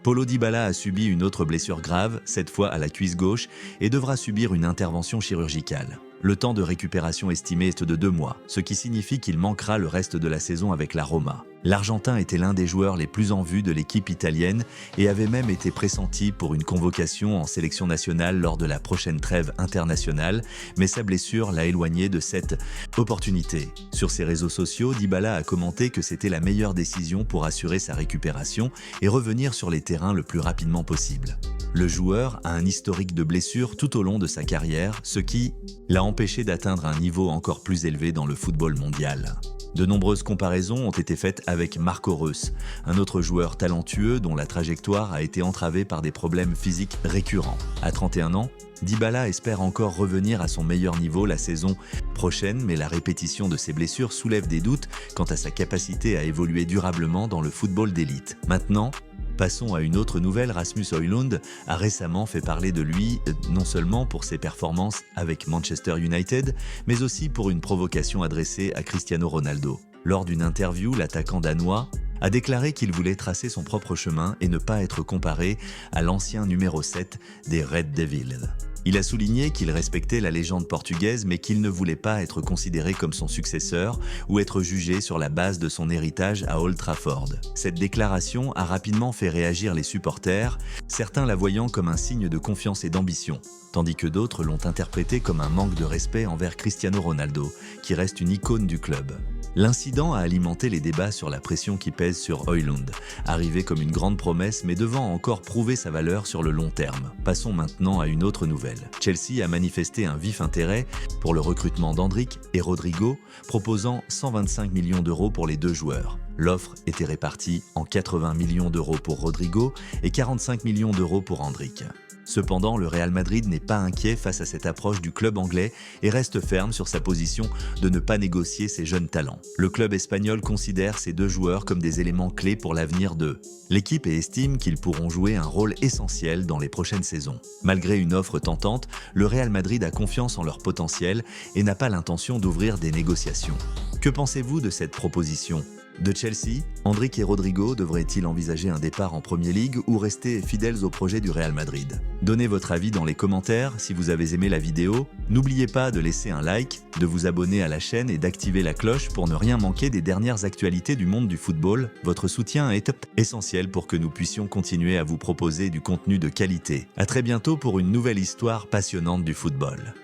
Paulo Dybala a subi une autre blessure grave, cette fois à la cuisse gauche, et devra subir une intervention chirurgicale. Le temps de récupération estimé est de 2 mois, ce qui signifie qu'il manquera le reste de la saison avec la Roma. L'Argentin était l'un des joueurs les plus en vue de l'équipe italienne et avait même été pressenti pour une convocation en sélection nationale lors de la prochaine trêve internationale, mais sa blessure l'a éloigné de cette opportunité. Sur ses réseaux sociaux, Dybala a commenté que c'était la meilleure décision pour assurer sa récupération et revenir sur les terrains le plus rapidement possible. Le joueur a un historique de blessures tout au long de sa carrière, ce qui l'a empêché d'atteindre un niveau encore plus élevé dans le football mondial. De nombreuses comparaisons ont été faites avec Marco Reus, un autre joueur talentueux dont la trajectoire a été entravée par des problèmes physiques récurrents. À 31 ans, Dybala espère encore revenir à son meilleur niveau la saison prochaine, mais la répétition de ses blessures soulève des doutes quant à sa capacité à évoluer durablement dans le football d'élite. Maintenant, passons à une autre nouvelle. Rasmus Højlund a récemment fait parler de lui, non seulement pour ses performances avec Manchester United, mais aussi pour une provocation adressée à Cristiano Ronaldo. Lors d'une interview, l'attaquant danois a déclaré qu'il voulait tracer son propre chemin et ne pas être comparé à l'ancien numéro 7 des Red Devils. Il a souligné qu'il respectait la légende portugaise mais qu'il ne voulait pas être considéré comme son successeur ou être jugé sur la base de son héritage à Old Trafford. Cette déclaration a rapidement fait réagir les supporters, certains la voyant comme un signe de confiance et d'ambition, tandis que d'autres l'ont interprété comme un manque de respect envers Cristiano Ronaldo, qui reste une icône du club. L'incident a alimenté les débats sur la pression qui pèse sur Højlund, arrivé comme une grande promesse mais devant encore prouver sa valeur sur le long terme. Passons maintenant à une autre nouvelle. Chelsea a manifesté un vif intérêt pour le recrutement d'Endrick et Rodrigo, proposant 125 millions d'euros pour les 2 joueurs. L'offre était répartie en 80 millions d'euros pour Rodrigo et 45 millions d'euros pour Endrick. Cependant, le Real Madrid n'est pas inquiet face à cette approche du club anglais et reste ferme sur sa position de ne pas négocier ses jeunes talents. Le club espagnol considère ces 2 joueurs comme des éléments clés pour l'avenir d'eux. L'équipe estime qu'ils pourront jouer un rôle essentiel dans les prochaines saisons. Malgré une offre tentante, le Real Madrid a confiance en leur potentiel et n'a pas l'intention d'ouvrir des négociations. Que pensez-vous de cette proposition ? De Chelsea, Endrick et Rodrigo devraient-ils envisager un départ en Premier League ou rester fidèles au projet du Real Madrid? Donnez votre avis dans les commentaires si vous avez aimé la vidéo. N'oubliez pas de laisser un like, de vous abonner à la chaîne et d'activer la cloche pour ne rien manquer des dernières actualités du monde du football. Votre soutien est essentiel pour que nous puissions continuer à vous proposer du contenu de qualité. À très bientôt pour une nouvelle histoire passionnante du football.